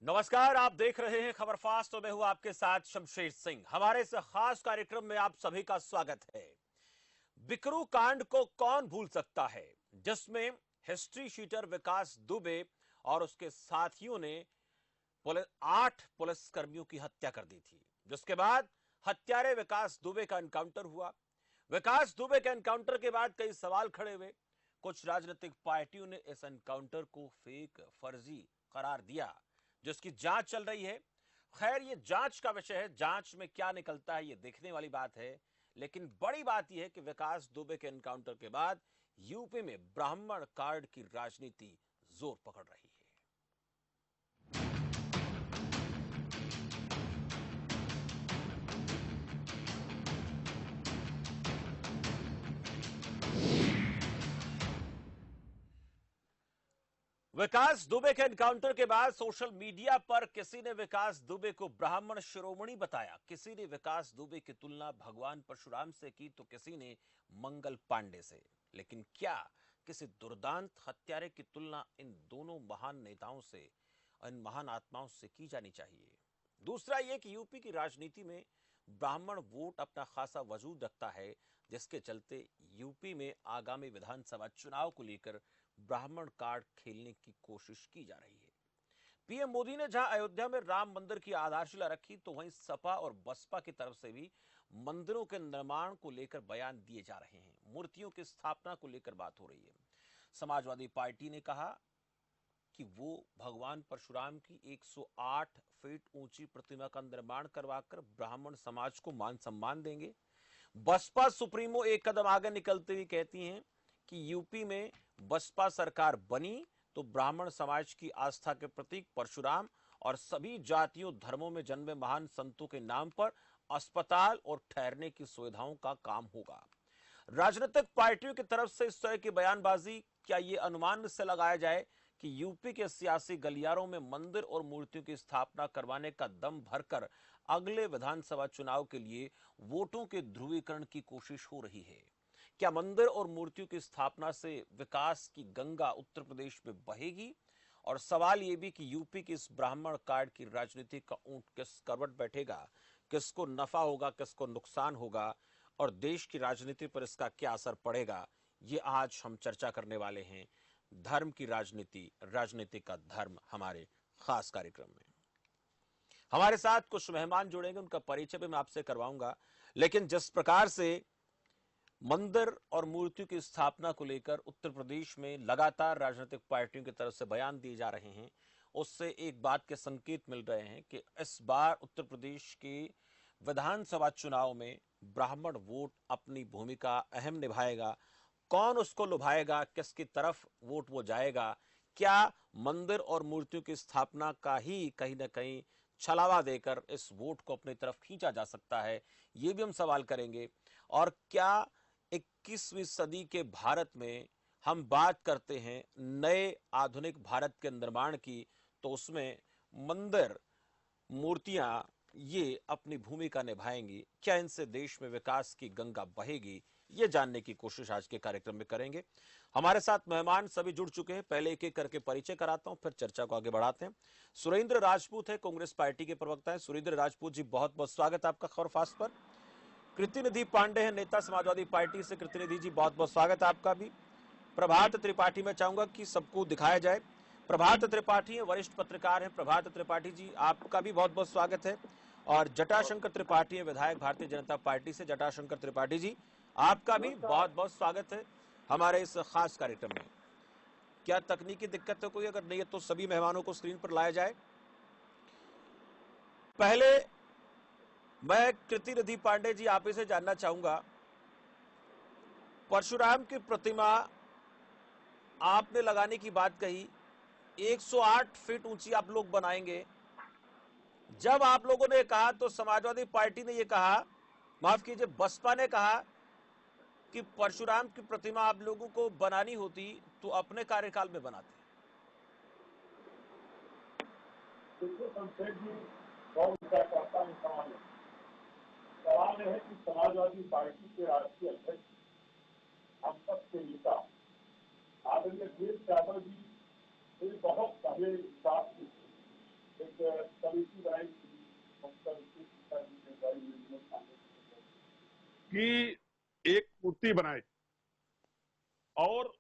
नमस्कार, आप देख रहे हैं खबर फास्ट तो मैं हूं आपके साथ शमशेर सिंह। हमारे इस खास कार्यक्रम में आप सभी का स्वागत है। बिकरू कांड को कौन भूल सकता है, जिसमें हिस्ट्री शीटर विकास दुबे और उसके साथियों ने 8 पुलिसकर्मियों की हत्या कर दी थी, जिसके बाद हत्यारे विकास दुबे का एनकाउंटर हुआ। विकास दुबे के एनकाउंटर के बाद कई सवाल खड़े हुए। कुछ राजनीतिक पार्टियों ने इस एनकाउंटर को फेक, फर्जी करार दिया, जिसकी जांच चल रही है। खैर, ये जांच का विषय है, जांच में क्या निकलता है ये देखने वाली बात है। लेकिन बड़ी बात यह है कि विकास दुबे के एनकाउंटर के बाद यूपी में ब्राह्मण कार्ड की राजनीति जोर पकड़ रही है। विकास दुबे के एनकाउंटर के बाद सोशल मीडिया पर किसी ने विकास दुबे को ब्राह्मण शिरोमणि बताया, किसी ने विकास दुबे की तुलना भगवान परशुराम से की, तो किसी ने मंगल पांडे से। लेकिन क्या किसी दुर्दांत हत्यारे की तुलना इन दोनों महान नेताओं से, इन महान आत्माओं से की जानी चाहिए? दूसरा यह कि यूपी की राजनीति में ब्राह्मण वोट अपना खासा वजूद रखता है, जिसके चलते यूपी में आगामी विधानसभा चुनाव को लेकर ब्राह्मण कार्ड खेलने की कोशिश की जा रही है। पीएम मोदी ने जहां अयोध्या में राम मंदिर की आधारशिला रखी, तो वहीं सपा और बसपा की तरफ से भी मंदिरों के निर्माण को लेकर बयान दिए जा रहे हैं। मूर्तियों की स्थापना को लेकर बात हो रही है। समाजवादी पार्टी ने कहा कि वो भगवान परशुराम की 108 फीट ऊंची प्रतिमा का निर्माण करवाकर ब्राह्मण समाज को मान सम्मान देंगे। बसपा सुप्रीमो एक कदम आगे निकलते हुए कहती हैं कि यूपी में बसपा सरकार बनी तो ब्राह्मण समाज की आस्था के प्रतीक परशुराम और सभी जातियों धर्मों में जन्मे महान संतों के नाम पर अस्पताल और ठहरने की सुविधाओं का काम होगा। राजनीतिक पार्टियों की तरफ से इस तरह की बयानबाजी, क्या यह अनुमान से लगाया जाए कि यूपी के सियासी गलियारों में मंदिर और मूर्तियों की स्थापना करवाने का दम भरकर अगले विधानसभा चुनाव के लिए वोटों के ध्रुवीकरण की कोशिश हो रही है? क्या मंदिर और मूर्तियों की स्थापना से विकास की गंगा उत्तर प्रदेश में बहेगी? और सवाल यह भी कि यूपी की इस ब्राह्मण कार्ड की राजनीति का ऊंट किस करवट बैठेगा, किसको नफा होगा, किसको नुकसान होगा, और देश की राजनीति पर इसका क्या असर पड़ेगा, ये आज हम चर्चा करने वाले हैं। धर्म की राजनीति, राजनीति का धर्म, हमारे खास कार्यक्रम में हमारे साथ कुछ मेहमान जुड़ेंगे, उनका परिचय भी मैं आपसे करवाऊंगा। लेकिन जिस प्रकार से मंदिर और मूर्तियों की स्थापना को लेकर उत्तर प्रदेश में लगातार राजनीतिक पार्टियों की तरफ से बयान दिए जा रहे हैं, उससे एक बात के संकेत मिल रहे हैं कि इस बार उत्तर प्रदेश के विधानसभा चुनाव में ब्राह्मण वोट अपनी भूमिका अहम निभाएगा। कौन उसको लुभाएगा, किसकी तरफ वोट वो जाएगा? क्या मंदिर और मूर्तियों की स्थापना का ही कहीं ना कहीं छलावा देकर इस वोट को अपनी तरफ खींचा जा सकता है? ये भी हम सवाल करेंगे। और क्या 21वीं सदी के भारत में हम बात करते हैं नए आधुनिक भारत के निर्माण की, तो उसमें मंदिर, मूर्तियां ये अपनी भूमिका निभाएंगी? क्या इनसे देश में विकास की गंगा बहेगी? ये जानने की कोशिश आज के कार्यक्रम में करेंगे। हमारे साथ मेहमान सभी जुड़ चुके हैं, पहले एक एक करके परिचय कराता हूं, फिर चर्चा को आगे बढ़ाते हैं। सुरेंद्र राजपूत है, कांग्रेस पार्टी के प्रवक्ता है। सुरेंद्र राजपूत जी, बहुत बहुत स्वागत है आपका खबर फास्ट पर। कृतिनिधि पांडे है, नेता समाजवादी पार्टी से। कृतिनिधि जी, बहुत बहुत स्वागत है आपका भी। प्रभात त्रिपाठी, मैं चाहूंगा कि सबको दिखाया जाए। प्रभात त्रिपाठी है, वरिष्ठ पत्रकार हैं। प्रभात त्रिपाठी जी, आपका भी बहुत बहुत स्वागत है। और जटाशंकर त्रिपाठी है, विधायक भारतीय जनता पार्टी से। जटाशंकर त्रिपाठी जी, आपका भी बहुत बहुत स्वागत है हमारे इस खास कार्यक्रम में। क्या तकनीकी दिक्कत है कोई? अगर नहीं है तो सभी मेहमानों को स्क्रीन पर लाया जाए। पहले मैं कृतिनिधि पांडे जी, आप ही से जानना चाहूंगा, परशुराम की प्रतिमा आपने लगाने की बात कही, 108 फीट ऊंची आप लोग बनाएंगे। जब आप लोगों ने कहा तो समाजवादी पार्टी ने यह कहा, माफ कीजिए, बसपा ने कहा कि परशुराम की प्रतिमा आप लोगों को बनानी होती तो अपने कार्यकाल में बनाते। देखिए संसद जी, बहुत करता है सवाल है कि समाजवादी पार्टी के राष्ट्रीय अध्यक्ष हम सब के नेता आदरणीय देव यादव जी एक बहुत पहले बात की, एक कमेटी बनाई थी, उसका विशेष कार्यवाही में शामिल कि एक मूर्ति बनाई और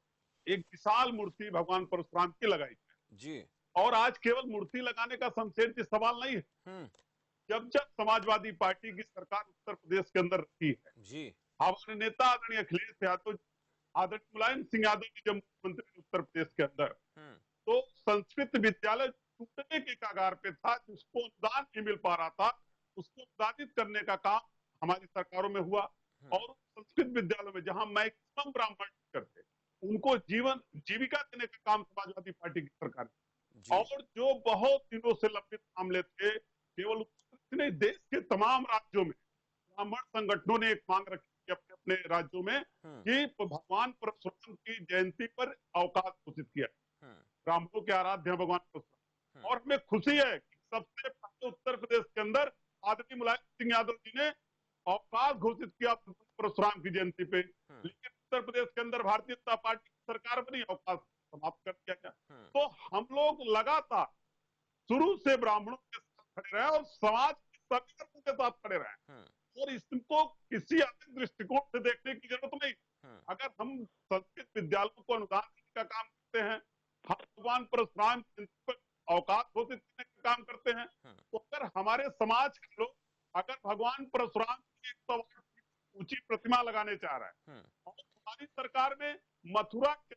एक विशाल मूर्ति भगवान परशुराम की लगाई जी। और आज केवल मूर्ति लगाने का शमशेर जी सवाल नहीं है। जब जब समाजवादी पार्टी की सरकार उत्तर प्रदेश के अंदर रही है जी। हमारे नेता आदरणीय अखिलेश यादव, आदरणीय मुलायम सिंह यादव जी जब मुख्यमंत्री उत्तर प्रदेश के अंदर, तो संस्कृत विद्यालय टूटने के कगार पे था, जिसको अनुदान नहीं मिल पा रहा था, उसको अनुदानित करने का काम हमारी सरकारों में हुआ। और संस्कृत विद्यालयों में जहां मैक्सिमम ब्राह्मण टीचर थे, उनको जीविका देने का काम समाजवादी पार्टी की सरकार ने। और जो बहुत दिनों से लंबित मामले थे, केवल नहीं देश के तमाम राज्यों में ब्राह्मण संगठनों ने एक मांग रखी अपने अपने राज्यों में कि भगवान परशुराम की जयंती पर अवकाश घोषित किया। ब्राह्मणों के आराध्य भगवान परशुराम, और हमें खुशी है कि सबसे पहले उत्तर प्रदेश के अंदर आदरणीय मुलायम सिंह यादव जी ने अवकाश घोषित किया परशुराम की जयंती पे। लेकिन उत्तर प्रदेश के अंदर भारतीय जनता पार्टी की सरकार बनी, अवकाश समाप्त कर दिया गया। तो हम लोग लगातार शुरू से ब्राह्मणों के साथ खड़े रहे और समाज के सभी वर्गों के साथ खड़े रहे, और इसको किसी अलग दृष्टिकोण से देखने की जरूरत नहीं। अगर हम संस्कृत विद्यालयों को अनुदान देने का काम करते हैं, हम भगवान परशुराम अवकाश घोषित करने का काम करते हैं, तो अगर हमारे समाज के लोग अगर भगवान परशुराम की 108 फीट ऊंची प्रतिमा लगाने चाह रहे हैं और हमारी सरकार में मथुरा के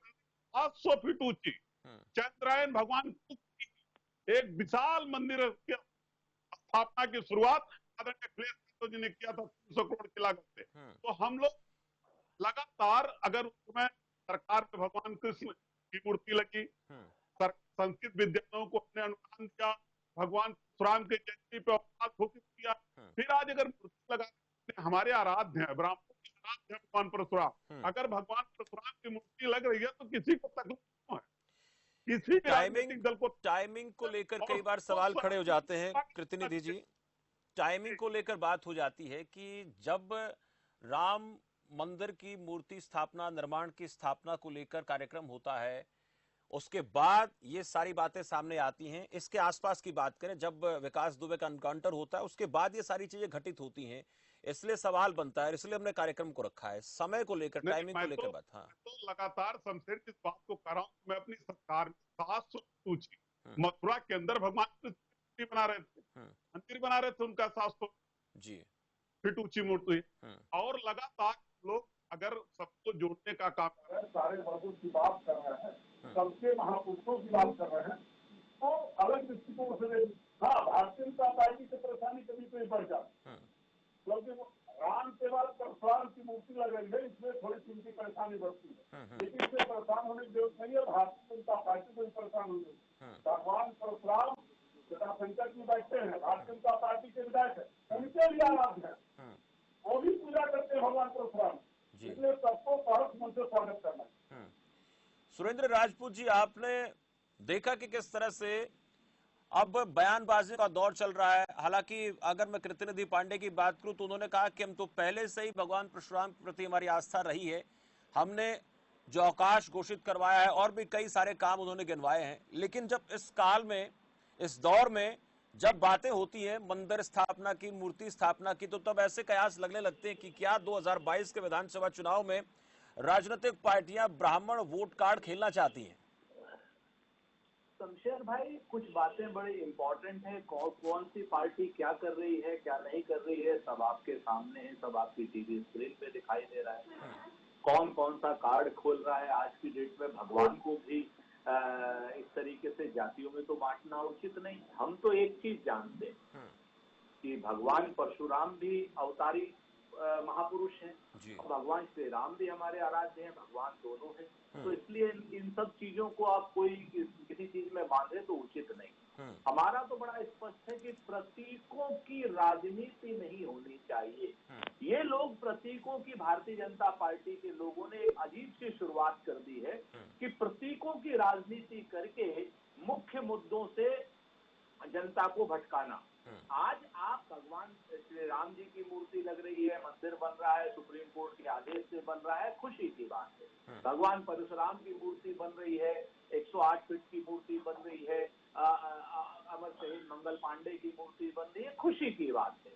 800 फीट ऊंची चंद्रायन भगवान की एक विशाल मंदिर की स्थापना की शुरुआत आदरणीय अखिलेश यादव जी ने किया था 300 करोड़ की लागत से। तो हम लोग लगातार, अगर उसमें सरकार में भगवान कृष्ण की मूर्ति लगी, संस्कृत विद्यालयों को अपने अनुदान दिया, भगवान परशुराम के जयंती पे अवकाश घोषित किया, फिर आज अगर मूर्ति लगा हमारे आराध्य है, ब्राह्मणों के आराध्य भगवान परशुराम, अगर भगवान परशुराम की मूर्ति लग रही है तो किसी को तकलीफ क्यों है? किसी भी राजनीतिक दल को टाइमिंग को लेकर कई बार सवाल खड़े हो जाते हैं प्रतिनिधि जी। टाइमिंग को लेकर बात हो जाती है कि जब राम मंदिर की मूर्ति स्थापना, निर्माण की स्थापना को लेकर कार्यक्रम होता है, उसके बाद ये सारी बातें सामने आती हैं। इसके आसपास की बात करें, जब विकास दुबे का एनकाउंटर होता है उसके बाद ये सारी चीजें घटित होती हैं, इसलिए सवाल बनता है, इसलिए हमने कार्यक्रम को रखा है। समय को लेकर, टाइमिंग को लेकर बात। हाँ, तो लगातार शमशेर इस बात को कर रहा हूं, मैं अपनी सरकार में 700 ऊंची मथुरा के अंदर भगवान कृष्ण बना रहे थे, मंदिर बना रहे थे, उनका 700 जी फीट ऊंची मूर्ति, और लगातार लोग अगर सबको जोड़ने का काम कर रहे हैं, सारे वर्गों की बात कर रहे हैं, सबके महापुरुषों की बात कर रहे हैं, तो अलग दृष्टिकोण से हाँ, भारतीय जनता पार्टी से परेशानी कभी कभी बढ़ जाती, क्योंकि राम के बाद परशुराम की मूर्ति लग रही है, इसमें थोड़ी सी उनकी परेशानी बढ़ती है। लेकिन इससे परेशान होने की जरूरत नहीं है, भारतीय जनता पार्टी को भी परेशान होगी। भगवान परशुराम जटा संकट में बैठते हैं, भारतीय जनता पार्टी के विधायक है, उनके लिए आराध्य है, वो भी पूजा करते हैं भगवान परशुराम, इसलिए सबको सहर्ष मन से स्वागत करना है। सुरेंद्र राजपूत जी, आपने देखा कि किस तरह से अब बयानबाजी का दौर चल रहा है। हालांकि अगर मैं कृतिनिधि पांडे की बात करूं तो उन्होंने कहा कि हम तो पहले से ही भगवान परशुराम के प्रति हमारी आस्था रही है, हमने जो अवकाश घोषित करवाया है और भी कई सारे काम उन्होंने गिनवाए हैं। लेकिन जब इस काल में, इस दौर में जब बातें होती हैं मंदिर स्थापना की, मूर्ति स्थापना की, तो तब ऐसे कयास लगने लगते हैं कि क्या 2022 के विधानसभा चुनाव में राजनीतिक पार्टियां ब्राह्मण वोट कार्ड खेलना चाहती हैं? शमशेर भाई, कुछ बातें बड़ी इंपॉर्टेंट है। कौन सी पार्टी क्या कर रही है, क्या नहीं कर रही है, सब आपके सामने है, सब आपकी टीवी स्क्रीन पे दिखाई दे रहा है। कौन कौन सा कार्ड खोल रहा है। आज की डेट में भगवान को भी इस तरीके से जातियों में तो बांटना उचित नहीं। हम तो एक चीज जानते हैं कि भगवान परशुराम भी अवतारी महापुरुष हैं, भगवान श्री राम भी हमारे आराध्य हैं, भगवान दोनों हैं। तो इसलिए इन सब चीजों को आप कोई किसी चीज में बांधे तो उचित नहीं। हमारा तो बड़ा स्पष्ट है कि प्रतीकों की राजनीति नहीं होनी चाहिए। ये लोग प्रतीकों की, भारतीय जनता पार्टी के लोगों ने एक अजीब सी शुरुआत कर दी है कि प्रतीकों की राजनीति करके मुख्य मुद्दों से जनता को भटकाना। आज आप भगवान श्री राम जी की मूर्ति लग रही है, मंदिर बन रहा है, सुप्रीम कोर्ट के आदेश से बन रहा है, खुशी की बात है। भगवान परशुराम की मूर्ति बन रही है, 108 फीट की मूर्ति बन रही है, अमर शहीद मंगल पांडे की मूर्ति बन रही है, खुशी की बात है।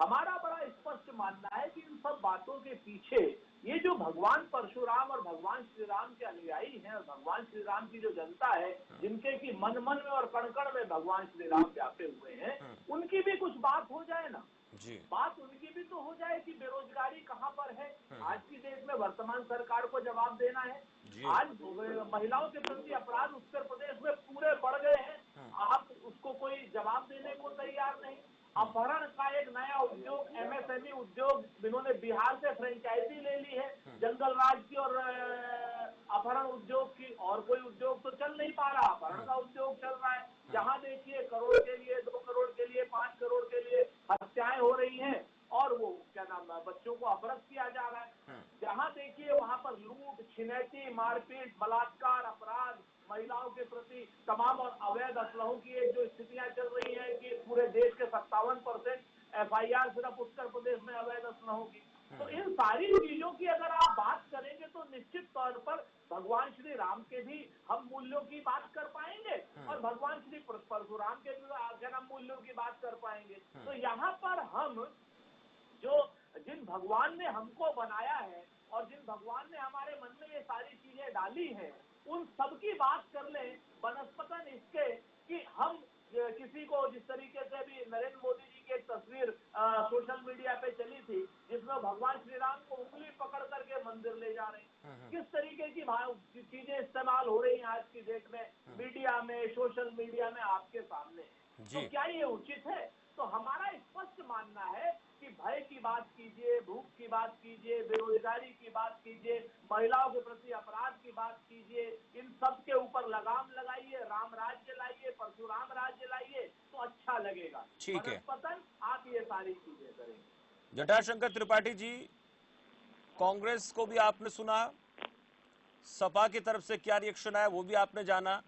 हमारा बड़ा स्पष्ट मानना है कि इन सब बातों के पीछे ये जो भगवान परशुराम और भगवान श्री राम के अनुयायी हैं और भगवान श्री राम की जो जनता है, जिनके की मन मन में और कण कण में भगवान श्री राम व्यापे हुए हैं, उनकी भी कुछ बात हो जाए ना। जी। बात उनकी भी तो हो जाए कि बेरोजगारी कहाँ पर है। आज की डेट में वर्तमान सरकार को जवाब देना है। आज महिलाओं के प्रति अपराध उत्तर प्रदेश में पूरे बढ़ गए हैं, आप उसको कोई जवाब देने को तैयार नहीं। अपहरण का एक नया उद्योग, एमएसएमई उद्योग, इन्होंने बिहार से फ्रेंचाइजी ले ली है जंगल राज की और अपहरण उद्योग की, और कोई उद्योग तो चल नहीं पा रहा, अपहरण का उद्योग चल रहा है। जहां देखिए करोड़ के लिए, 2 करोड़ के लिए, 5 करोड़ के लिए हत्याएं हो रही हैं और वो क्या नाम है, बच्चों को अपहृत किया जा रहा है। जहां देखिए वहां पर लूट, छिनैती, मारपीट, बलात्कार, अपराध, महिलाओं के प्रति तमाम और अवैध असलहों की एक जो स्थितियां चल रही हैं कि पूरे देश के 57% FIR सिर्फ उत्तर प्रदेश में अवैध असलहों की। तो इन सारी चीजों की अगर आप बात करेंगे तो निश्चित तौर पर भगवान श्री राम के भी हम मूल्यों की बात कर पाएंगे और भगवान श्री परशुराम के भी हम मूल्यों की बात कर पाएंगे। तो यहाँ पर हम जो जिन भगवान ने हमको बनाया है और जिन भगवान ने हमारे मन में ये सारी चीजें डाली हैं, उन सब की बात कर लें बनस्पतन इसके कि हम किसी को, जिस तरीके से अभी नरेंद्र मोदी जी की एक तस्वीर सोशल मीडिया पे चली थी जिसमें भगवान श्री राम को उंगली पकड़ करके मंदिर ले जा रहे हैं, किस तरीके की चीजें इस्तेमाल हो रही हैं आज की डेट में मीडिया में, सोशल मीडिया में आपके सामने। तो क्या ये उचित है? तो हमारा स्पष्ट मानना है कि भय की बात कीजिए, भूख की बात कीजिए, बेरोजगारी की बात कीजिए, महिलाओं के प्रति अपराध की बात कीजिए, इन सब के ऊपर लगाम लगाइए, राम राज्य लाइए, परशुराम राज्य लाइए, तो अच्छा लगेगा। ठीक है, पतन आप ये सारी चीजें करेंगे। जटाशंकर त्रिपाठी जी, कांग्रेस को भी आपने सुना, सपा की तरफ से क्या रिएक्शन आया वो भी आपने जाना,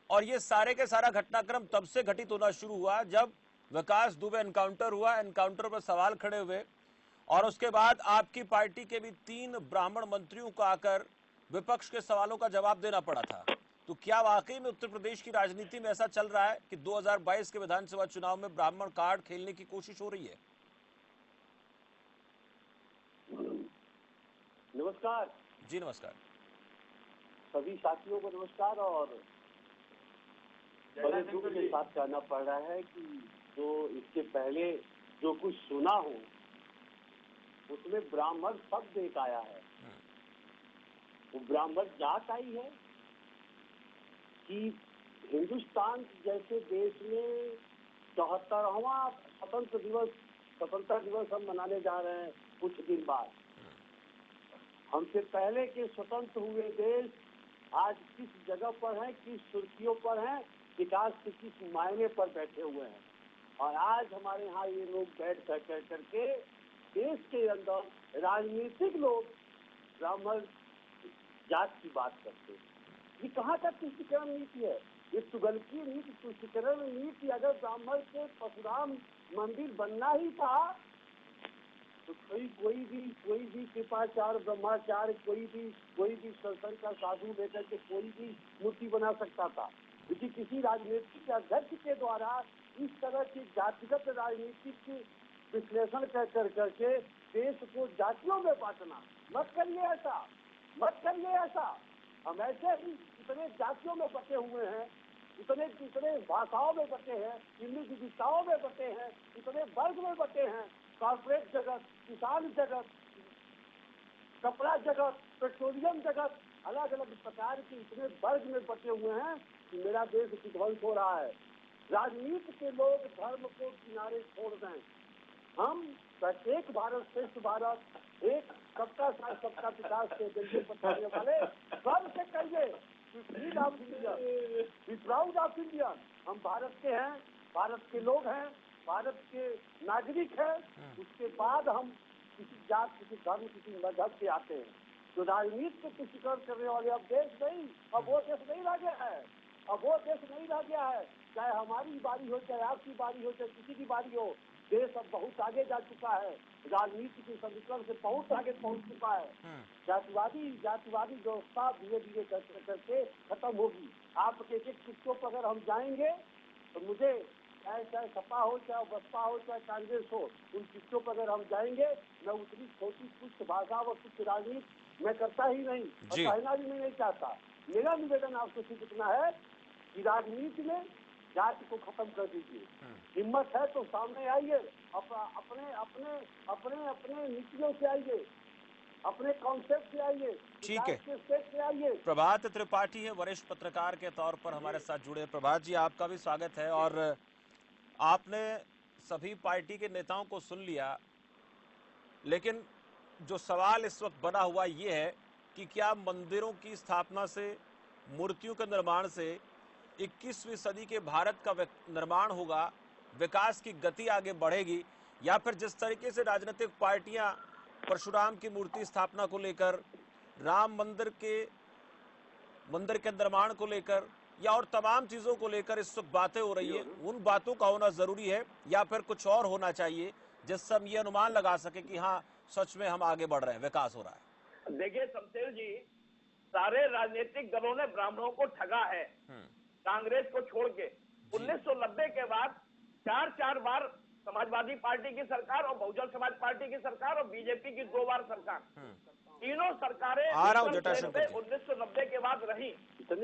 और ये सारे के सारा घटनाक्रम तब से घटित होना शुरू हुआ जब विकास दुबे एनकाउंटर हुआ, एनकाउंटर पर सवाल खड़े हुए और उसके बाद आपकी पार्टी के भी 3 ब्राह्मण मंत्रियों को आकर विपक्ष के सवालों का जवाब देना पड़ा था। तो क्या वाकई में उत्तर प्रदेश की राजनीति में ऐसा चल रहा है कि 2022 के विधानसभा चुनाव में ब्राह्मण कार्ड खेलने की कोशिश हो रही है? नमस्कार जी, नमस्कार। सभी साथियों को नमस्कार। और बड़े दुख के साथ कहना पड़ रहा है कि जो इसके पहले जो कुछ सुना हो उसमें ब्राह्मण शब्द एक आया है। वो ब्राह्मण जात आई है कि हिंदुस्तान जैसे देश में 74वां स्वतंत्रता दिवस हम मनाने जा रहे हैं कुछ दिन बाद। हमसे पहले के स्वतंत्र हुए देश आज किस जगह पर हैं, किस सुर्खियों पर हैं, विकास के किस मायने पर बैठे हुए हैं। और आज हमारे यहाँ ये लोग बैठ कर करके देश के अंदर राजनीतिक लोग ब्राह्मण जात की बात करते हैं। ये कहाँ तक तुष्टिकरण नीति है? ये तुगलकी नीति, तुष्टिकरण नीति। अगर ब्राह्मण के परशुराम मंदिर बनना ही था तो कोई भी कृपाचार्य, ब्रह्माचार्य, कोई भी संस्थान का साधु लेकर के कोई भी मूर्ति बना सकता था। क्योंकि किसी राजनीतिक अध्यक्ष के द्वारा इस तरह की जातिगत राजनीतिक विश्लेषण करके देश को जातियों में बांटना मत करिए ऐसा। हम ऐसे ही इतने जातियों में बटे हुए हैं, इतने भाषाओं में बटे हैं, इतनी विविधताओं में बटे हैं, इतने वर्ग में बटे हैं। कॉर्पोरेट जगत, किसान जगत, कपड़ा जगत, पेट्रोलियम जगत, अलग अलग प्रकार के इतने वर्ग में बटे हुए हैं कि मेरा देश विध्वंस हो रहा है। राजनीति के लोग धर्म को किनारे छोड़ दें। हम एक भारत श्रेष्ठ भारत, एक सबका साथ सबका विकास के एजेंडे पर चलने वाले गर्व से कहिए, प्राउड ऑफ इंडिया। हम भारत के हैं, भारत के लोग हैं, भारत के नागरिक हैं। उसके बाद हम किसी जात, किसी धर्म, किसी मजहब से आते हैं। तो राजनीति को तुष्टिकरण करने वाले अब देश नहीं, अब वो देश नहीं रह गया है। चाहे हमारी बारी हो, चाहे आपकी बारी हो, चाहे किसी की बारी हो, देश अब बहुत आगे जा चुका है। राजनीति के समीकरण से बहुत आगे पहुंच चुका है। जातिवादी व्यवस्था धीरे धीरे करके खत्म होगी। आपके एक टुकड़ों पर अगर हम जाएंगे तो मुझे चाहे सपा हो, चाहे बसपा हो, चाहे कांग्रेस हो, उन चिट्ठों पर अगर हम जाएंगे, मैं उतनी छोटी कुछ भाषा और कुछ राजनीति मैं करता ही नहीं और कहना भी मैं नहीं चाहता। मेरा निवेदन आपसे सिर्फ इतना है कि राजनीति में जाति को खत्म कर दीजिए। हिम्मत है तो सामने आइए, अपने अपने अपने अपने नीतियों से आइए, अपने कॉन्सेप्ट से आइए, ठीक है। से आइए। प्रभात त्रिपाठी है, वरिष्ठ पत्रकार के तौर पर हमारे साथ जुड़े। प्रभात जी, आपका भी स्वागत है। और आपने सभी पार्टी के नेताओं को सुन लिया, लेकिन जो सवाल इस वक्त बना हुआ ये है कि क्या मंदिरों की स्थापना से, मूर्तियों के निर्माण से 21वीं सदी के भारत का निर्माण होगा, विकास की गति आगे बढ़ेगी, या फिर जिस तरीके से राजनीतिक पार्टियां परशुराम की मूर्ति स्थापना को लेकर, राम मंदिर के निर्माण को लेकर या और तमाम चीजों को लेकर इस वक्त बातें हो रही है, उन बातों का होना जरूरी है या फिर कुछ और होना चाहिए जिससे हम ये अनुमान लगा सके कि हाँ सच में हम आगे बढ़ रहे हैं, विकास हो रहा है? देखिए शमशेर जी, सारे राजनीतिक दलों ने ब्राह्मणों को ठगा है, कांग्रेस को छोड़ के। 1990 के बाद चार बार समाजवादी पार्टी की सरकार और बहुजन समाज पार्टी की सरकार और बीजेपी की 2 बार सरकार, तीनों सरकारें 1990 के बाद रही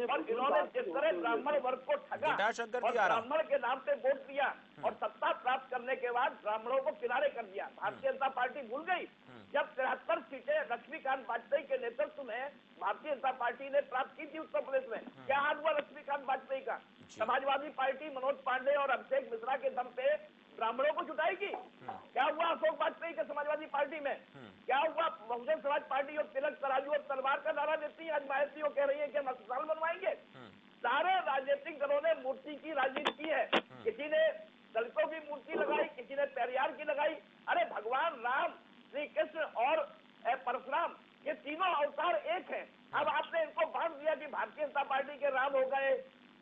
और इन्होंने जिस तरह ब्राह्मण वर्ग को ठगा और ब्राह्मण के नाम से वोट दिया और सत्ता प्राप्त करने के बाद ब्राह्मणों को किनारे कर दिया। भारतीय जनता पार्टी भूल गई जब 73 सीटें लक्ष्मीकांत वाजपेयी के नेतृत्व में भारतीय जनता पार्टी ने प्राप्त की थी उत्तर प्रदेश में। क्या हाल हुआ लक्ष्मीकांत वाजपेयी का? समाजवादी पार्टी मनोज पांडे और अभिषेक मिश्रा के दम पे ब्राह्मणों को जुटाएगी। क्या हुआ अशोक वाजपेयी के समाजवादी पार्टी में? क्या हुआ बहुजन समाज पार्टी और तिलक तराजू और तलवार का नारा देती है, आज मायावती कह रही है कि हम अस्पताल बनवाएंगे। सारे राजनीतिक दलों ने मूर्ति की राजनीति की है। किसी ने दलितों की मूर्ति लगाई, किसी ने पेरियार की लगाई। अरे भगवान राम, श्री कृष्ण और परशुराम, ये तीनों अवतार एक है। अब आपने इनको बांट दिया कि भारतीय जनता पार्टी के राम हो गए,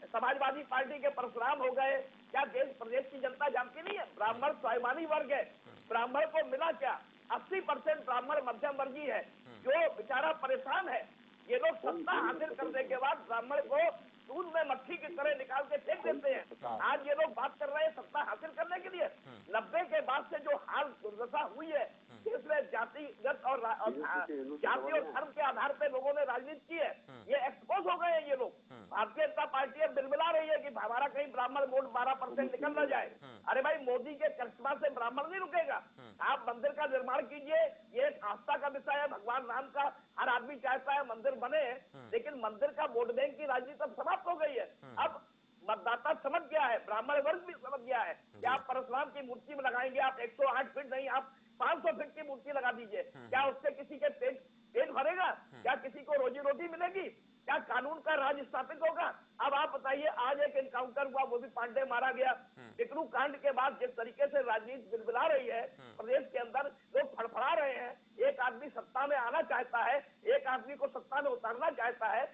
समाजवादी पार्टी के परशुराम हो गए। क्या देश प्रदेश की जनता जानती नहीं है? ब्राह्मण स्वाभिमानी वर्ग है, ब्राह्मण को मिला क्या? 80% ब्राह्मण मध्यम वर्गीय है जो बेचारा परेशान है। ये लोग सत्ता हासिल करने के बाद ब्राह्मण को दूध में मक्खी की तरह निकाल के फेंक देते हैं। आज ये लोग बात कर रहे हैं सत्ता हासिल करने के लिए। 90 के बाद से जो हाल दुर्दशा हुई है, इसमें जातिगत और जाति और धर्म के आधार पे लोगों ने राजनीति की है, ये एक्सपोज हो गए हैं ये लोग। भारतीय जनता पार्टी अब बिलबिला रही है कि हमारा कहीं ब्राह्मण वोट 12% निकल न जाए। अरे भाई, मोदी के करिश्मा से ब्राह्मण नहीं रुकेगा। आप मंदिर का निर्माण कीजिए, ये एक आस्था का विषय है, भगवान राम का हर आदमी चाहता है मंदिर बने, लेकिन मंदिर का वोट बैंक की राजनीति अब समाप्त हो गई है। अब मतदाता समझ गया है, ब्राह्मण वर्ग भी समझ गया है कि आप परशुराम की मूर्ति में लगाएंगे, आप 108 फीट नहीं, आप 500 फीट की मूर्ति लगा दीजिए। क्या उससे किसी के पेट भरेगा? क्या किसी को रोजी रोटी मिलेगी? क्या कानून का राज स्थापित होगा? अब आप बताइए, आज एक एनकाउंटर हुआ, वो भी पांडे मारा गया। टिकरू कांड के बाद जिस तरीके से राजनीति बिलबिला रही है प्रदेश के अंदर, लोग फड़फड़ा रहे हैं। एक आदमी सत्ता में आना चाहता है, एक आदमी को सत्ता में उतारना चाहता है।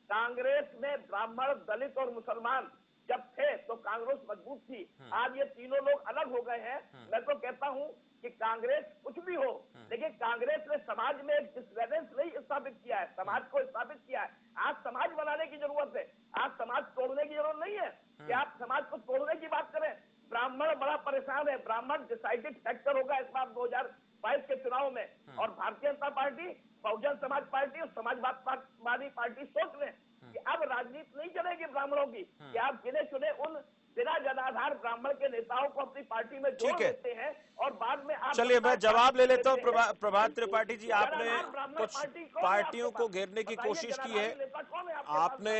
कांग्रेस में ब्राह्मण, दलित और मुसलमान जब थे तो कांग्रेस मजबूत थी। आज ये तीनों लोग अलग हो गए हैं। मैं तो कहता हूं कि कांग्रेस कुछ भी हो, लेकिन कांग्रेस ने समाज में एक डिसबैलेंस नहीं स्थापित किया है, समाज को स्थापित किया है। आज समाज बनाने की जरूरत है, आज समाज तोड़ने की जरूरत नहीं है कि आप समाज को तोड़ने की बात करें। ब्राह्मण बड़ा परेशान है, ब्राह्मण डिसाइडेड फैक्टर होगा इस बार 2022 के चुनाव में। और भारतीय जनता पार्टी, बहुजन समाज पार्टी और समाजवादी पार्टी सोच रहे हैं कि अब राजनीति नहीं चलेगी ब्राह्मणों की, कि आप गिने चुने उन बिना जनाधार ब्राह्मण के नेताओं को अपनी पार्टी में जोड़ देते हैं और बाद में आप। चलिए मैं जवाब ले लेता हूँ। प्रभात त्रिपाठी जी, आपने कुछ पार्टियों को घेरने की कोशिश की है। आपने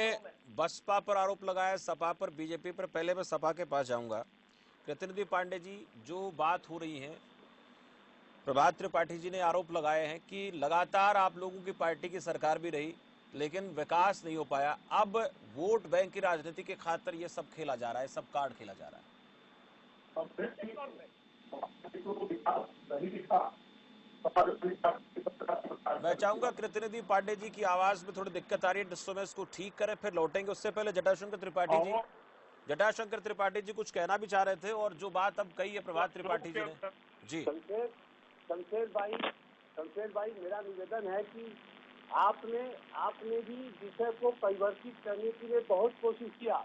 बसपा पर आरोप लगाया, सपा पर, बीजेपी पर। पहले मैं सपा के पास जाऊंगा। प्रतिनिधि पांडे जी, जो बात हो रही है, प्रभात त्रिपाठी जी ने आरोप लगाए हैं कि लगातार आप लोगों की पार्टी की सरकार भी रही लेकिन विकास नहीं हो पाया। अब वोट बैंक की राजनीति के खातिर ये सब खेला जा रहा है, सब कार्ड खेला जा रहा है। मैं चाहूंगा प्रतिनिधि पांडे जी की आवाज में थोड़ी दिक्कत आ रही है, डिस्टर्बेंस इसको ठीक करें, फिर लौटेंगे। उससे पहले जटाशंकर त्रिपाठी जी कुछ कहना भी चाह रहे थे, और जो बात अब कही है प्रभात त्रिपाठी जी ने। जी शमशेर भाई, मेरा निवेदन है कि आपने भी विषय को परिवर्तित करने के लिए बहुत कोशिश किया,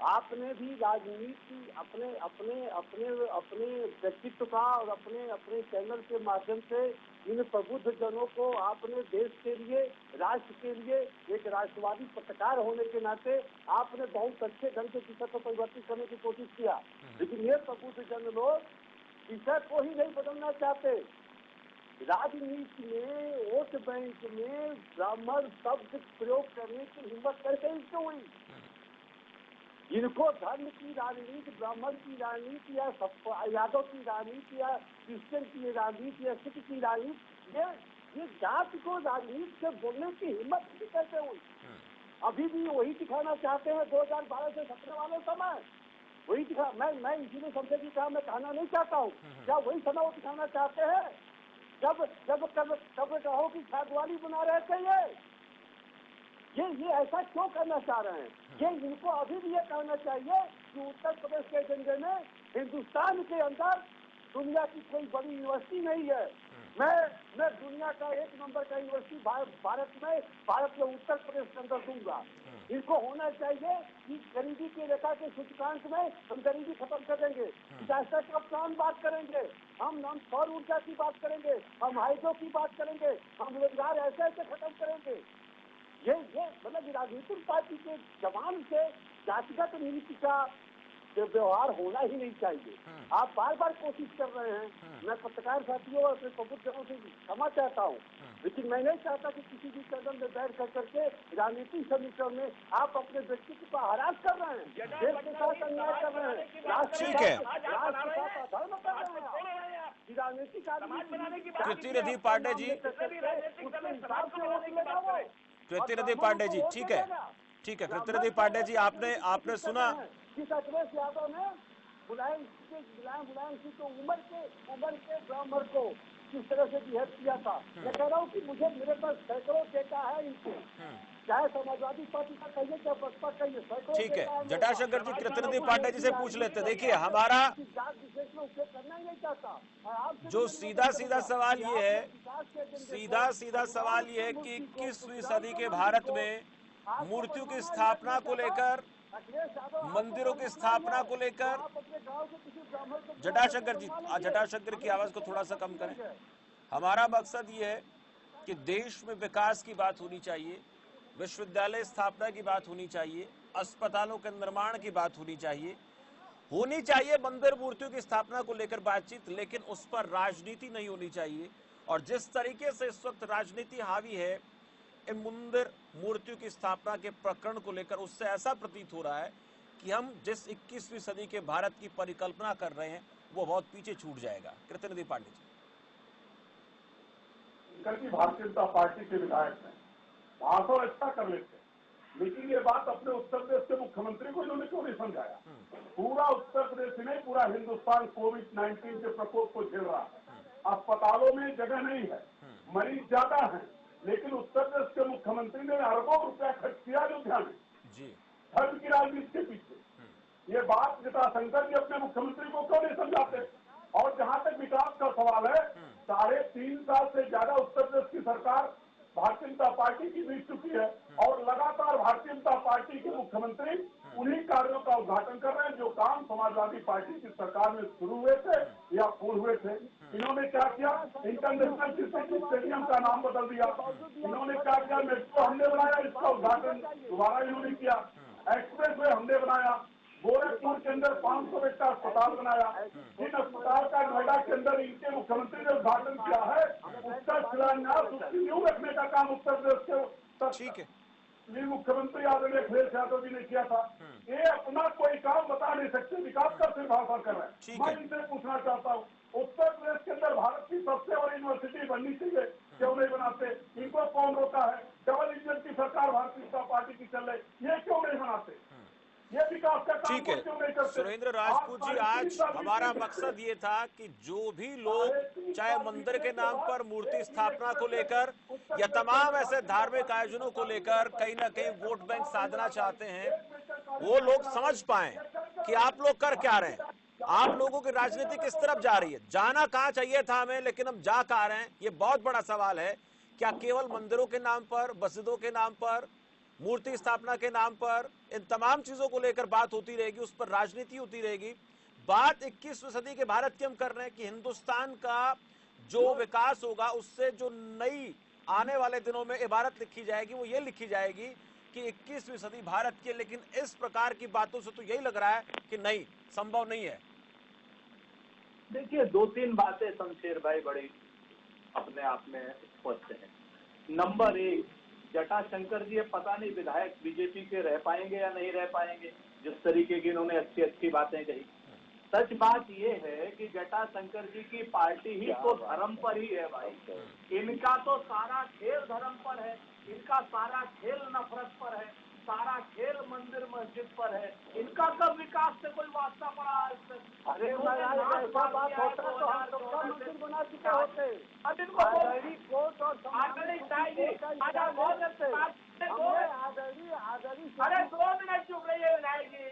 आपने भी राजनीति अपने अपने अपने अपने व्यक्तित्व का और अपने अपने चैनल के माध्यम से इन प्रबुद्ध जनों को आपने देश के लिए, राष्ट्र के लिए एक राष्ट्रवादी पत्रकार होने के नाते आपने बहुत अच्छे ढंग से विषय को परिवर्तित करने की कोशिश किया। लेकिन ये प्रबुद्ध जन लोग विषय को ही नहीं बदलना चाहते। राजनीति में, वोट बैंक में ब्राह्मण शब्द प्रयोग करने की हिम्मत कैसे इसको हुई? इनको धर्म की राजनीति, ब्राह्मण की राजनीति या यादव की राजनीति या क्रिश्चियन की राजनीति या सिख की राजनीति, ये जाति को राजनीति से बोलने की हिम्मत भी कैसे हुई? अभी भी वही दिखाना चाहते हैं 2012 से 17 वाले समय, वही दिखा। मैं इसीलिए समझे की कहा, मैं कहना नहीं चाहता हूँ, क्या वही समय वो दिखाना चाहते हैं जब कहो कि खादवाली बना रहे थे? ये ऐसा क्यों करना चाह रहे हैं? ये इनको अभी भी ये कहना चाहिए कि उत्तर प्रदेश के एजेंडे में हिंदुस्तान के अंदर दुनिया की कोई बड़ी यूनिवर्सिटी नहीं है। मैं दुनिया का 1 नंबर का यूनिवर्सिटी भारत में उत्तर प्रदेश के अंदर दूंगा। इनको होना चाहिए कि गरीबी की रेखा के सूचकांक में हम गरीबी खत्म कर देंगे, डिजास्टर का प्लान बात करेंगे, हम सौर ऊर्जा की बात करेंगे, हम हाइड्रो की बात करेंगे, हम रोजगार ऐसे ऐसे खत्म करेंगे। ये मतलब राजनीतिक पार्टी के जवान से जातिगत नीति का व्यवहार होना ही नहीं चाहिए। आप बार बार कोशिश कर रहे हैं। मैं पत्रकार साथियों और अपने प्रबुद्ध जनों से क्षमा चाहता हूँ, लेकिन मैं नहीं चाहता कि किसी भी कदम में बैठ कर करके राजनीतिक समीकरण में आप अपने व्यक्तित्व को हरास कर रहे हैं, देश के साथ अन्याय कर रहे हैं, राष्ट्र के साथ अधर्म कर रहे हैं। राजनीतिक कृतिनिधि पांडे जी, कृतिनिधि पांडे जी, ठीक है कृतिनिधि पांडे जी, आपने सुना जिस अखिलेश यादव ने मुलायम सिंह को उम्र के ब्राह्मण को किस तरह से बिहेव किया था। मैं कह रहा हूँ कि मेरे पास सैकड़ों डेटा है इनको, चाहे समाजवादी पार्टी का कहिए चाहे बसपा कहिए, सैकड़ों। ठीक है, जटाशंकर जी कृतिनिधि पांडे जी से पूछ लेते। देखिए, हमारा करना ही नहीं चाहता। जो सीधा सवाल ये है, सीधा सवाल ये है कि 21वीं सदी के भारत में मूर्तियों की स्थापना को लेकर, मंदिरों की स्थापना को लेकर, जटाशंकर की आवाज को थोड़ा सा कम करें। हमारा मकसद ये है कि देश में विकास की बात होनी चाहिए, विश्वविद्यालय स्थापना की बात होनी चाहिए, अस्पतालों के निर्माण की बात होनी चाहिए, मंदिर मूर्तियों की स्थापना को लेकर बातचीत, लेकिन उस पर राजनीति नहीं होनी चाहिए। और जिस तरीके से इस वक्त राजनीति हावी है इन मंदिर मूर्तियों की स्थापना के प्रकरण को लेकर, उससे ऐसा प्रतीत हो रहा है कि हम जिस 21वीं सदी के भारत की परिकल्पना कर रहे हैं वो बहुत पीछे छूट जाएगा। कृतिनिधि पांडे जी, भारतीय जनता पार्टी के विधायक हैं, भाषण अच्छा कर लेते, लेकिन ये बात अपने उत्तर प्रदेश के मुख्यमंत्री को इन्होंने क्यों नहीं समझाया? पूरा उत्तर प्रदेश नहीं, पूरा हिंदुस्तान कोविड-19 के प्रकोप को झेल रहा है। अस्पतालों में जगह नहीं है, मरीज ज्यादा है, लेकिन उत्तर प्रदेश के मुख्यमंत्री ने अरबों रुपया खर्च किया अयोध्या में धर्म की राजनीति के पीछे। ये बात जटाशंकर जी अपने मुख्यमंत्री को क्यों नहीं समझाते? और जहां तक विकास का सवाल है, 3.5 साल से ज्यादा उत्तर प्रदेश की सरकार भारतीय जनता पार्टी की बीत चुकी है और लगातार भारतीय जनता पार्टी के मुख्यमंत्री उन्हीं कार्यों का उद्घाटन कर रहे हैं जो काम समाजवादी पार्टी की सरकार में शुरू हुए थे या पूर्ण हुए थे। इन्होंने क्या किया? इंटरनेशनल क्रिकेट स्टेडियम का नाम बदल दिया। इन्होंने क्या किया? मेट्रो हमने बनाया, इसका उद्घाटन दोबारा इन्होंने किया। एक्सप्रेस वे हमने बनाया, गोरखपुर के अंदर 500 बेड का अस्पताल बनाया। इन अस्पताल का नोएडा के अंदर इनके मुख्यमंत्री ने उद्घाटन किया है। उसका शिलान्यास, उसकी नींव रखने का काम उत्तर प्रदेश के मुख्यमंत्री आदरणीय अखिलेश यादव जी ने किया था। ये अपना कोई काम बता नहीं सकते, विकास का सिर्फ भाषण कर रहे हैं। मैं इनसे पूछना चाहता हूँ, उत्तर प्रदेश के अंदर भारत की सबसे बड़ी यूनिवर्सिटी बननी चाहिए, क्यों नहीं बनाते? इनको कौन रोका है? डबल इंजन की सरकार भारतीय जनता पार्टी की चल रही, ये क्यों नहीं बनाते? ये विकास का काम क्यों नहीं करते? सुरेंद्र राजपूत जी, आज हमारा मकसद ये था कि जो भी लोग चाहे मंदिर के नाम पर मूर्ति स्थापना को लेकर या तमाम ऐसे धार्मिक आयोजनों को लेकर कहीं ना कहीं वोट बैंक साधना चाहते हैं, वो लोग समझ पाए कि आप लोग कर क्या रहे हैं, आप लोगों की राजनीति किस तरफ जा रही है। जाना कहाँ चाहिए था हमें, लेकिन हम जा कहाँ रहे हैं, ये बहुत बड़ा सवाल है। क्या केवल मंदिरों के नाम पर, मस्जिदों के नाम पर मूर्ति स्थापना के नाम पर इन तमाम चीजों को लेकर बात होती रहेगी, उस पर राजनीति होती रहेगी। बात 21वीं सदी के भारत की हम कर रहे हैं कि हिंदुस्तान का जो विकास होगा उससे जो नई आने वाले दिनों में इबारत लिखी जाएगी वो ये लिखी जाएगी कि 21वीं सदी भारत की। लेकिन इस प्रकार की बातों से तो यही लग रहा है कि नहीं, संभव नहीं है। देखिए, दो तीन बातें शमशेर भाई बड़ी अपने आप में स्पष्ट है। नंबर एक, जटाशंकर जी पता नहीं विधायक बीजेपी के रह पाएंगे या नहीं रह पाएंगे, जिस तरीके की इन्होंने अच्छी अच्छी बातें कही। सच बात ये है कि जटाशंकर जी की पार्टी ही तो धर्म पर ही है भाई। इनका तो सारा खेल धर्म पर है, इनका सारा खेल नफरत पर है, सारा खेल मंदिर मस्जिद पर है। इनका कब विकास से कोई वास्ता पड़ा आज तक? अरे ऐसा बात होता तो हम सबका मंदिर बना चुके होते। अब इनको अरे 2 मिनट चुप रहिए विधायक जी।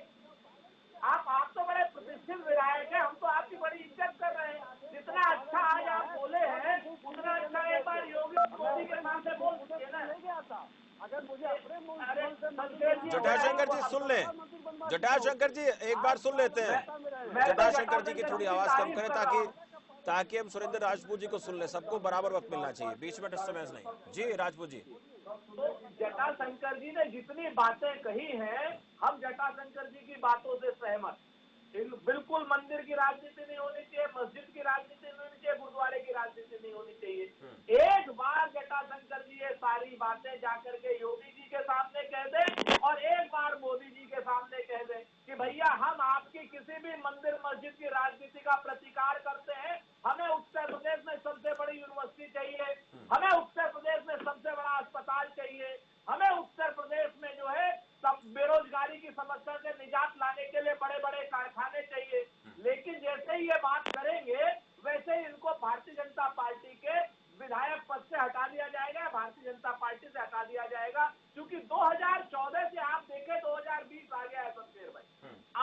आप तो बड़े प्रतिष्ठित विधायक हैं, हम तो आपकी बड़ी इज्जत कर रहे हैं। जितना अच्छा आज आप बोले हैं उतना अच्छा एक बार योगी मोदी के सामने बोल दीजिए ना। अगर मुझे अपने जटाशंकर जी सुन ले, जटाशंकर जी एक बार सुन लेते हैं। जटाशंकर जी की थोड़ी आवाज कम करें ताकि हम सुरेंद्र राजपूत जी को सुन ले। सबको बराबर वक्त मिलना चाहिए, बीच में डिस्टर्बेंस नहीं। जी राजपूत जी। तो जटाशंकर जी ने जितनी बातें कही हैं, हम जटाशंकर जी की बातों से सहमत। बिल्कुल मंदिर की राजनीति नहीं होनी चाहिए, मस्जिद की राजनीति नहीं होनी चाहिए, गुरुद्वारे की राजनीति नहीं होनी चाहिए। एक बार जटाशंकर जी ये सारी बातें जाकर के योगी जी के सामने कह दें और एक बार मोदी जी के सामने कह दें कि भैया हम आपकी किसी भी मंदिर मस्जिद की राजनीति का प्रतिकार करते हैं। हमें उत्तर प्रदेश में सबसे बड़ी यूनिवर्सिटी चाहिए, हमें उत्तर प्रदेश में सबसे बड़ा अस्पताल चाहिए, हमें उत्तर प्रदेश में जो है सब बेरोजगारी की समस्या से निजात लाने के लिए बड़े बड़े कारखाने चाहिए। लेकिन जैसे ही ये बात करेंगे वैसे ही इनको भारतीय जनता पार्टी के विधायक पद से हटा दिया जाएगा, भारतीय जनता पार्टी से हटा दिया जाएगा। क्योंकि 2014 से आप देखें 2020 आ गया है शमशेर भाई,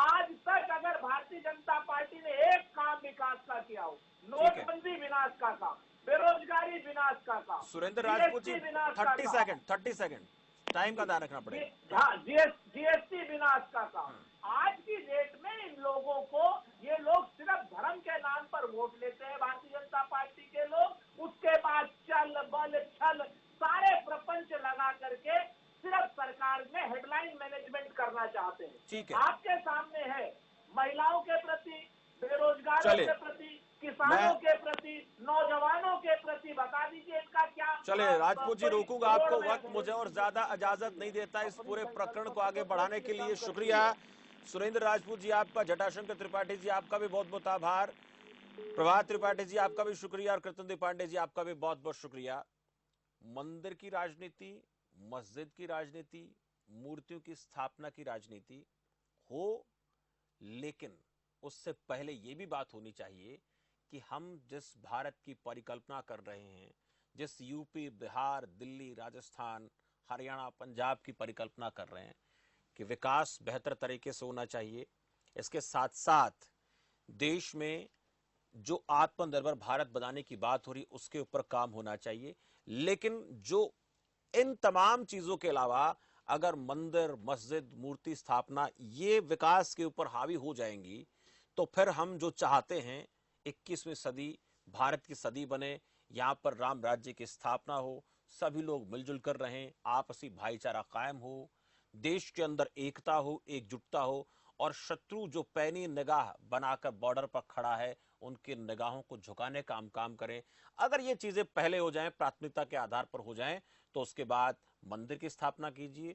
आज तक अगर भारतीय जनता पार्टी ने एक काम विकास का किया हो, नोटबंदी विनाश का काम, बेरोजगारी विनाश का काम, सुरेंद्र राजपूत जी 30 सेकंड टाइम का ध्यान रखना पड़ेगा। हाँ, जीएसटी विनाश का काम। आज की डेट में इन लोगों को, ये लोग सिर्फ धर्म के नाम पर वोट लेते हैं भारतीय जनता पार्टी के लोग। उसके बाद चल बल छल सारे प्रपंच लगा करके सिर्फ सरकार में हेडलाइन मैनेजमेंट करना चाहते हैं। ठीक है, आपके सामने है महिलाओं के प्रति, बेरोजगारों के प्रति, किसानों के प्रति, नौजवानों के प्रति बता दीजिए इनका क्या। चले राजपूत जी, रोकूंगा आपको, वक्त मुझे और ज्यादा इजाजत नहीं देता इस पूरे प्रकरण को आगे बढ़ाने के लिए। शुक्रिया सुरेंद्र राजपूत जी आपका, जटाशंकर त्रिपाठी जी आपका भी बहुत बहुत आभार, प्रभात त्रिपाठी जी आपका भी शुक्रिया और कृतंदे पांडे जी आपका भी बहुत बहुत शुक्रिया। मंदिर की राजनीति, मस्जिद की राजनीति, मूर्तियों की स्थापना की राजनीति हो, लेकिन उससे पहले ये भी बात होनी चाहिए कि हम जिस भारत की परिकल्पना कर रहे हैं, जिस यूपी, बिहार, दिल्ली, राजस्थान, हरियाणा, पंजाब की परिकल्पना कर रहे हैं कि विकास बेहतर तरीके से होना चाहिए, इसके साथ साथ देश में जो आत्मनिर्भर भारत बनाने की बात हो रही उसके ऊपर काम होना चाहिए। लेकिन जो इन तमाम चीजों के अलावा अगर मंदिर, मस्जिद, मूर्ति स्थापना ये विकास के ऊपर हावी हो जाएंगी तो फिर हम जो चाहते हैं 21वीं सदी भारत की सदी बने, यहां पर राम राज्य की स्थापना हो, सभी लोग मिलजुल कर रहें, आपसी भाईचारा कायम हो, देश के अंदर एकता हो, एकजुटता हो और शत्रु जो पैनी निगाह बनाकर बॉर्डर पर खड़ा है उनकी निगाहों को झुकाने का हम काम करें। अगर ये चीजें पहले हो जाएं, प्राथमिकता के आधार पर हो जाएं, तो उसके बाद मंदिर की स्थापना कीजिए,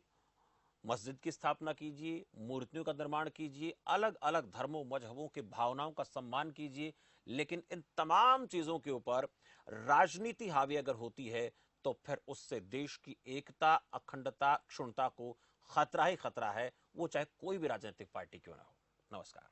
मस्जिद की स्थापना कीजिए, मूर्तियों का निर्माण कीजिए, अलग अलग धर्मों मजहबों की भावनाओं का सम्मान कीजिए। लेकिन इन तमाम चीजों के ऊपर राजनीति हावी अगर होती है तो फिर उससे देश की एकता, अखंडता, क्षुण्णता को खतरा ही खतरा है, वो चाहे कोई भी राजनीतिक पार्टी क्यों ना हो। नमस्कार।